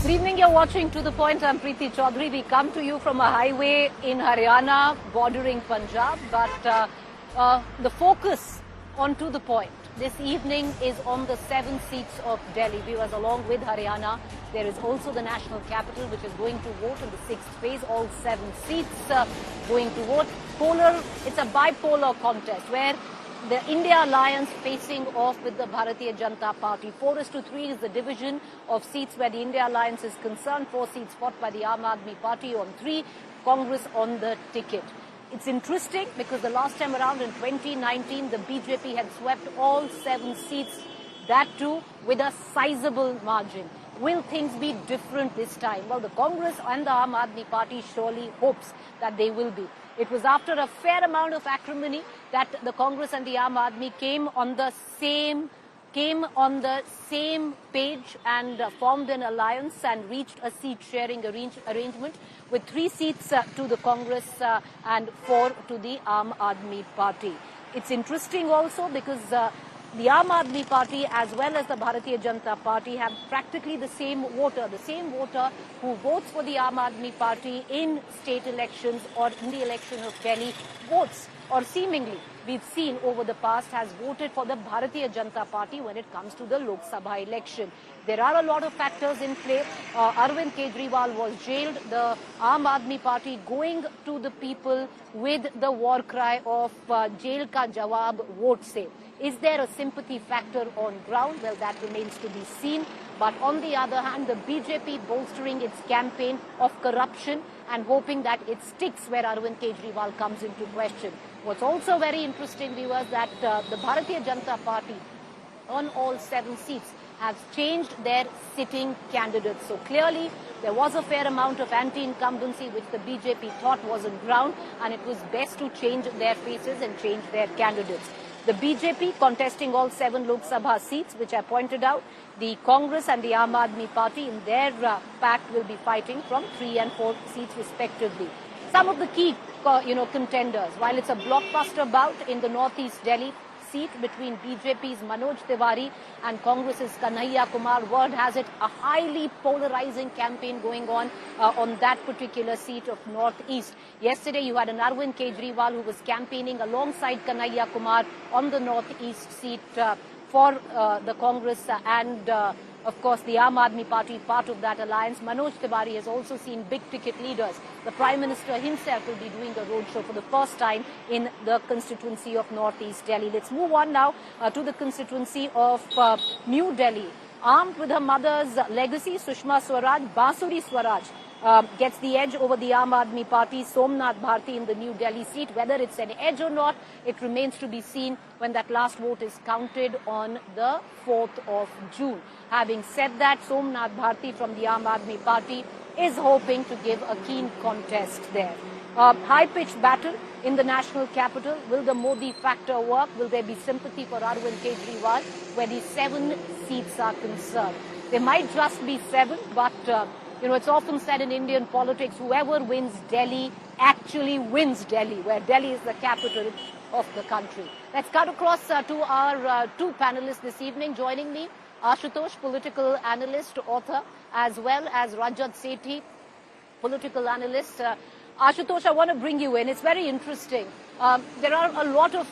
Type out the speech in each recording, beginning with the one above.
Good evening, you're watching To The Point. I'm Preeti Choudhry. We come to you from a highway in Haryana bordering Punjab, but the focus on To The Point this evening is on the 7 seats of Delhi. Viewers, along with Haryana, there is also the national capital, which is going to vote in the 6th phase. All 7 seats going to vote. It's a bipolar contest where the India Alliance facing off with the Bharatiya Janata Party. 4:3 is the division of seats where the India Alliance is concerned. 4 seats fought by the Aam Aadmi Party on 3, Congress on the ticket. It's interesting because the last time around in 2019, the BJP had swept all 7 seats, that too with a sizable margin. Will things be different this time? Well, the Congress and the Aam Aadmi Party surely hopes that they will be. It was after a fair amount of acrimony that the Congress and the Aam Aadmi came on the same page and formed an alliance and reached a seat-sharing arrangement with 3 seats to the Congress and 4 to the Aam Aadmi Party. It's interesting also because the Aam Aadmi Party as well as the Bharatiya Janata Party have practically the same voter who votes for the Aam Aadmi Party in state elections or in the election of Delhi votes, or seemingly we've seen over the past has voted for the Bharatiya Janata Party when it comes to the Lok Sabha election. There are a lot of factors in play. Arvind Kejriwal was jailed. The Aam Aadmi Party going to the people with the war cry of jail ka jawab, vote se. Is there a sympathy factor on ground? Well, that remains to be seen. But on the other hand, the BJP bolstering its campaign of corruption and hoping that it sticks where Arvind Kejriwal comes into question. What's also very interesting, viewers, that the Bharatiya Janata Party on all 7 seats has changed their sitting candidates. So clearly, there was a fair amount of anti-incumbency which the BJP thought was on ground, and it was best to change their faces and change their candidates. The BJP contesting all 7 Lok Sabha seats, which I pointed out. The Congress and the Aam Aadmi Party in their pact will be fighting from 3 and 4 seats respectively. Some of the key contenders, while it's a blockbuster bout in the Northeast Delhi seat between BJP's Manoj Tiwari and Congress's Kanhaiya Kumar, word has it, a highly polarizing campaign going on that particular seat of Northeast. Yesterday, you had an Arvind Kejriwal who was campaigning alongside Kanhaiya Kumar on the Northeast seat for the Congress and of course, the Aam Aadmi Party, part of that alliance. Manoj Tiwari has also seen big ticket leaders. The Prime Minister himself will be doing a roadshow for the first time in the constituency of Northeast Delhi. Let's move on now to the constituency of New Delhi. Armed with her mother's legacy, Sushma Swaraj, Bansuri Swaraj gets the edge over the Aam Aadmi Party, Somnath Bharti in the New Delhi seat. Whether it's an edge or not, it remains to be seen when that last vote is counted on the 4th of June. Having said that, Somnath Bharti from the Aam Aadmi Party is hoping to give a keen contest there. High-pitched battle in the national capital. Will the Modi factor work? Will there be sympathy for Arvind Kejriwal where the 7 seats are concerned? There might just be 7, but it's often said in Indian politics, whoever wins Delhi actually wins Delhi, where Delhi is the capital of the country. Let's cut across to our 2 panelists this evening. Joining me, Ashutosh, political analyst, author, as well as Rajat Sethi, political analyst. Ashutosh, I want to bring you in. It's very interesting. There are a lot of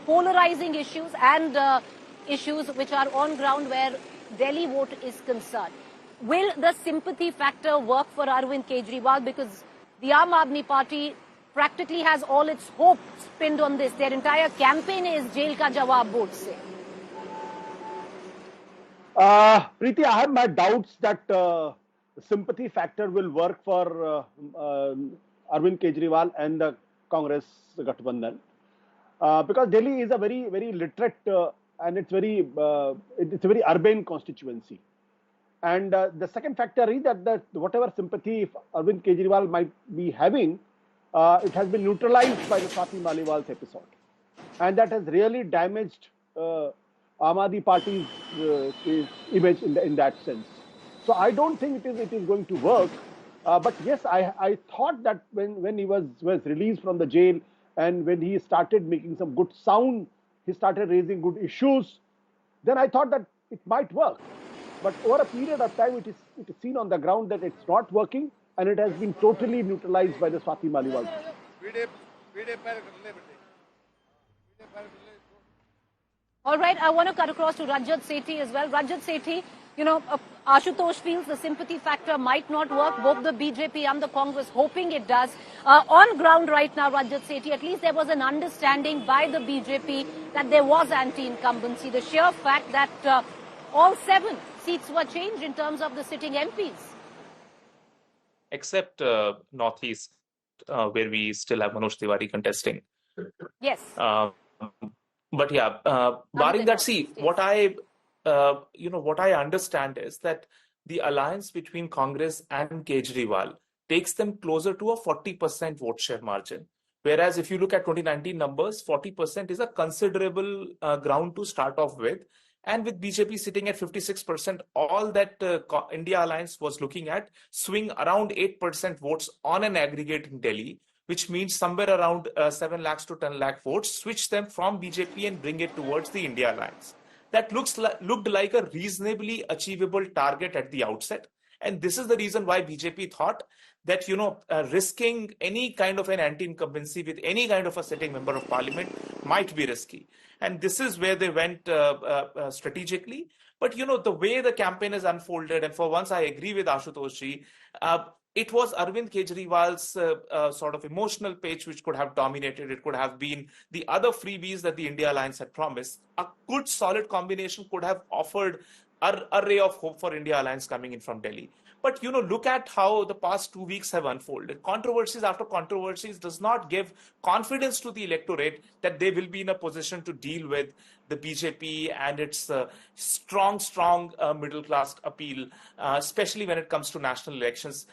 polarizing issues and issues which are on ground where Delhi vote is concerned. Will the sympathy factor work for Arvind Kejriwal? Because the Aam Aadmi Party practically has all its hopes pinned on this. Their entire campaign is jail ka jawab, vote se. Preeti, I have my doubts that sympathy factor will work for Arvind Kejriwal and the Congress Gathbandhan because Delhi is a very, very literate and it's a very urban constituency. And the second factor is that whatever sympathy Arvind Kejriwal might be having, it has been neutralized by the Swati Maliwal's episode. And that has really damaged Aam Aadmi Party's image in that sense. So I don't think it is going to work. But yes, I thought that when he was released from the jail and when he started making some good sound, he started raising good issues, then I thought that it might work. But over a period of time, it is seen on the ground that it's not working, and it has been totally neutralized by the Swati Maliwal. All right, I want to cut across to Rajat Sethi as well. Rajat Sethi, Ashutosh feels the sympathy factor might not work. Both the BJP and the Congress hoping it does. On ground right now, Rajat Sethi, at least there was an understanding by the BJP that there was anti-incumbency. The sheer fact that all 7 seats were changed in terms of the sitting MPs. Except Northeast, where we still have Manoj Tiwari contesting. Yes. But yeah, barring that, see, yes. what I understand is that the alliance between Congress and Kejriwal takes them closer to a 40% vote share margin. Whereas if you look at 2019 numbers, 40% is a considerable ground to start off with. And with BJP sitting at 56%, all that India Alliance was looking at swing around 8% votes on an aggregate in Delhi, which means somewhere around 7 lakhs to 10 lakh votes, switch them from BJP and bring it towards the India Alliance. That looked like a reasonably achievable target at the outset. And this is the reason why BJP thought that, risking any kind of an anti-incumbency with any kind of a sitting member of parliament might be risky. And this is where they went strategically. But, the way the campaign has unfolded, and for once I agree with Ashutosh ji, it was Arvind Kejriwal's sort of emotional pitch which could have dominated. It could have been the other freebies that the India Alliance had promised. A good, solid combination could have offered a ray of hope for India Alliance coming in from Delhi. But, look at how the past 2 weeks have unfolded. Controversies after controversies does not give confidence to the electorate that they will be in a position to deal with the BJP and its strong middle class appeal, especially when it comes to national elections.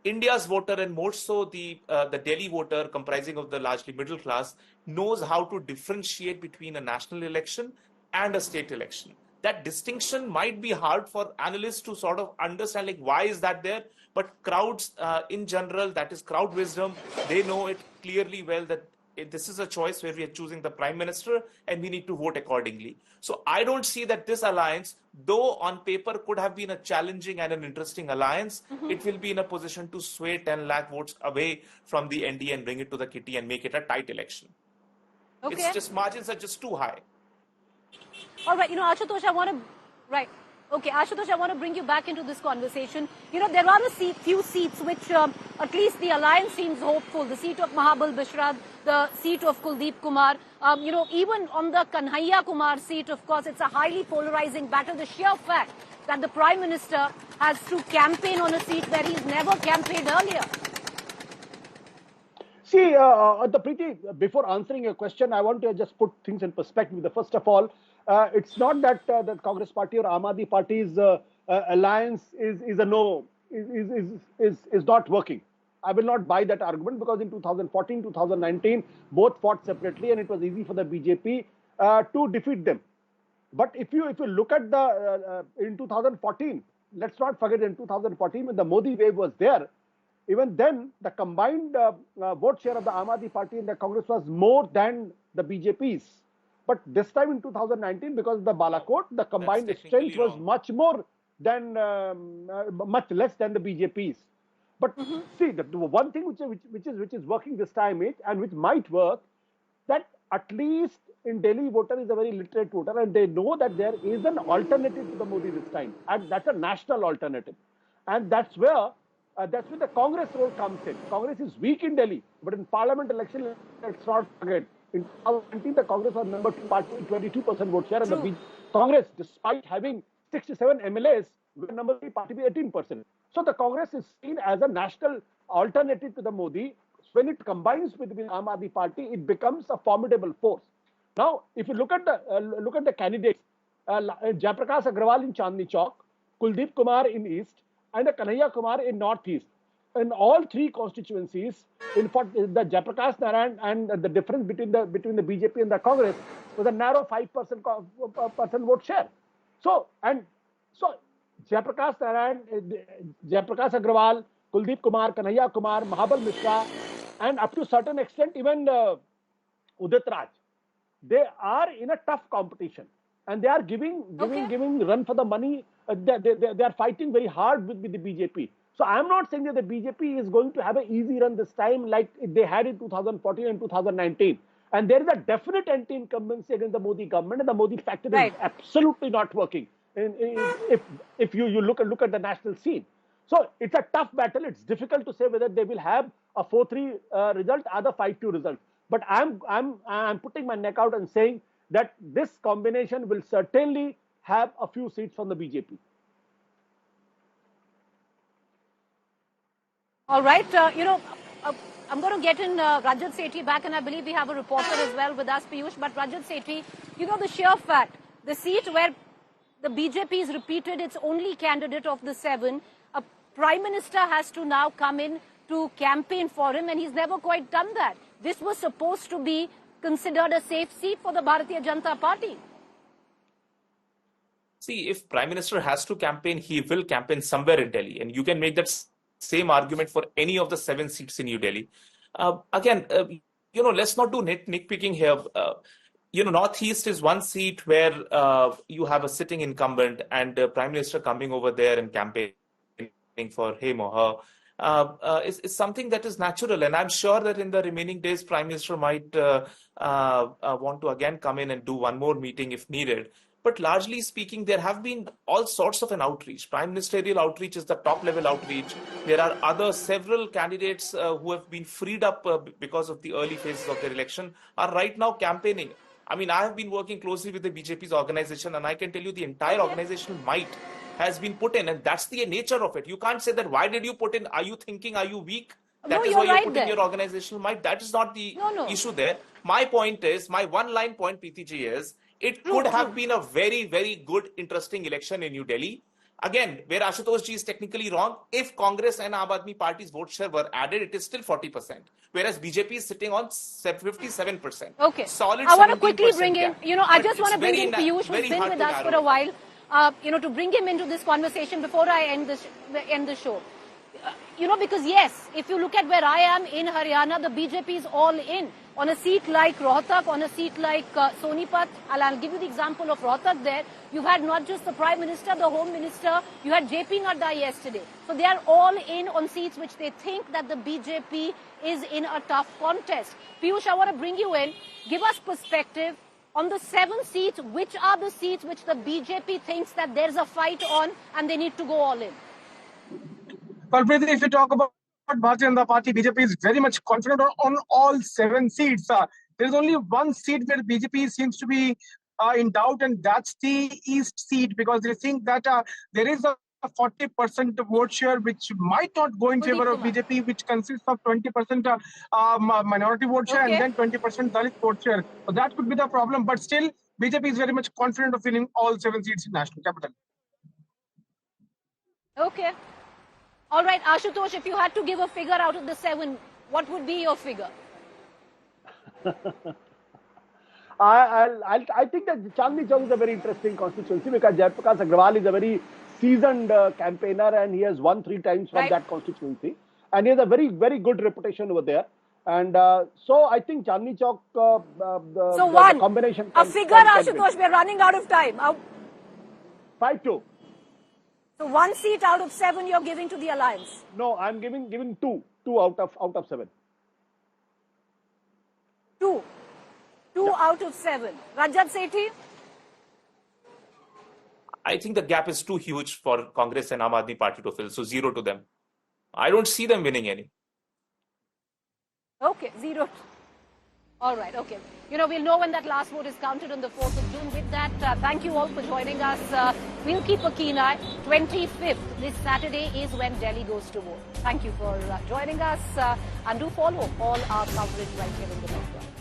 India's voter, and more so the Delhi voter, comprising of the largely middle class, knows how to differentiate between a national election and a state election. That distinction might be hard for analysts to sort of understand, like, why is that there? But crowds in general, that is crowd wisdom, they know it clearly well that this is a choice where we are choosing the prime minister and we need to vote accordingly. So I don't see that this alliance, though on paper could have been a challenging and an interesting alliance, it will be in a position to sway 10 lakh votes away from the NDA and bring it to the kitty and make it a tight election. Okay. It's just margins are just too high. All right, Ashutosh, I want to bring you back into this conversation. There are few seats which at least the alliance seems hopeful. The seat of Mahabal Bishra, the seat of Kuldeep Kumar. Even on the Kanhaiya Kumar seat, of course, it's a highly polarizing battle. The sheer fact that the Prime Minister has to campaign on a seat where he's never campaigned earlier. See, the Preeti, before answering your question, I want to just put things in perspective. First of all, it's not that the Congress Party or Aam Aadmi Party's alliance is not working. I will not buy that argument because in 2014, 2019, both fought separately, and it was easy for the BJP to defeat them. But if you look at in 2014, let's not forget in 2014 when the Modi wave was there. Even then, the combined vote share of the Aam Aadmi Party in the Congress was more than the BJP's. But this time in 2019, because of the Balakot, the combined strength was much less than the BJP's. But see, the one thing which is working this time and which might work, that at least in Delhi, voter is a very literate voter, and they know that there is an alternative to the Modi this time, and that's a national alternative, and that's where the Congress role comes in. Congress is weak in Delhi, but in Parliament election, let's not forget, in 2019, the Congress was number 2 party, 22% vote share, and the Congress, despite having 67 MLAs, were number 3 party with 18%. So the Congress is seen as a national alternative to the Modi. When it combines with Aam Aadmi Party, it becomes a formidable force. Now, if you look at the candidates, Jaiprakash Agrawal in Chandni Chowk, Kuldeep Kumar in East, and the Kanhaiya Kumar in Northeast. In all 3 constituencies, in fact, the Jaiprakash Narayan and the difference between the BJP and the Congress was a narrow 5% vote share. So Jaiprakash Narayan, Jaiprakash Agrawal, Kuldeep Kumar, Kanhaiya Kumar, Mahabal Mishra, and up to a certain extent even Udit Raj, they are in a tough competition, and they are giving run for the money they are fighting very hard with the BJP. So I am not saying that the BJP is going to have an easy run this time like they had in 2014 and 2019. And there is a definite anti-incumbency against the Modi government, and the Modi factor is absolutely not working. If you look at the national scene, so it's a tough battle. It's difficult to say whether they will have a 4-3 result or the 5-2 result. But I'm putting my neck out and saying that this combination will certainly have a few seats from the BJP. All right, I'm going to get in Rajat Sethi back, and I believe we have a reporter as well with us, Piyush. But Rajat Sethi, the sheer fact, the seat where the BJP is repeated its only candidate of the 7, a prime minister has to now come in to campaign for him, and he's never quite done that. This was supposed to be considered a safe seat for the Bharatiya Janata Party. See, if Prime Minister has to campaign, he will campaign somewhere in Delhi. And you can make that same argument for any of the 7 seats in New Delhi. Let's not do nitpicking here. Northeast is one seat where you have a sitting incumbent and the Prime Minister coming over there and campaigning for him or her. Is something that is natural. And I'm sure that in the remaining days, Prime Minister might want to again come in and do one more meeting if needed. But largely speaking, there have been all sorts of an outreach. Prime Ministerial outreach is the top level outreach. There are several candidates who have been freed up because of the early phases of their election are right now campaigning. I mean, I have been working closely with the BJP's organization, and I can tell you the entire organizational might has been put in, and that's the nature of it. You can't say that, why did you put in? Are you thinking? Are you weak? That is why you put in your organizational might. That is not the issue there. My point is, my one-line point, Preeti ji, is, it could have been a very, very good, interesting election in New Delhi. Again, where Ashutosh ji is technically wrong, if Congress and Aam Aadmi Party's vote share were added, it is still 40%. Whereas BJP is sitting on 57%. Okay. Solid. I want to quickly bring in, I just want to bring in Piyush, who's been with us for a while, to bring him into this conversation before I end the show. Because yes, if you look at where I am in Haryana, the BJP is all in. On a seat like Rohtak, on a seat like Sonipat, I'll give you the example of Rohtak there. You've had not just the Prime Minister, the Home Minister, you had JP Nadda yesterday. So they are all in on seats which they think that the BJP is in a tough contest. Piyush, I want to bring you in. Give us perspective on the 7 seats. Which are the seats which the BJP thinks that there's a fight on and they need to go all in? Well, Preeti, if you talk about Bharatiya Janata Party, BJP is very much confident on all 7 seats. There is only one seat where BJP seems to be in doubt, and that's the East seat, because they think that there is a 40% vote share which might not go in favor of BJP, which consists of 20% minority vote share and then 20% Dalit vote share. So that could be the problem. But still, BJP is very much confident of winning all 7 seats in national capital. Okay. All right, Ashutosh, if you had to give a figure out of the 7, what would be your figure? I think that Chandni Chowk is a very interesting constituency because Jaiprakash Agrawal is a very seasoned campaigner and he has won 3 times from that constituency. And he has a very, very good reputation over there. And so I think Chandni Chowk, the combination... A figure, Ashutosh, we're running out of time. 5-2. So 1 seat out of 7 you're giving to the alliance? No, I'm giving 2 out of 7. 2 out of 7. Rajat Sethi? I think the gap is too huge for Congress and Aam Aadmi Party to fill, so 0 to them. I don't see them winning any. Okay, 0. All right, okay. We'll know when that last vote is counted on the 4th of June. With that, thank you all for joining us. We'll keep a keen eye. 25th, this Saturday, is when Delhi goes to vote. Thank you for joining us and do follow all our coverage right here in the network.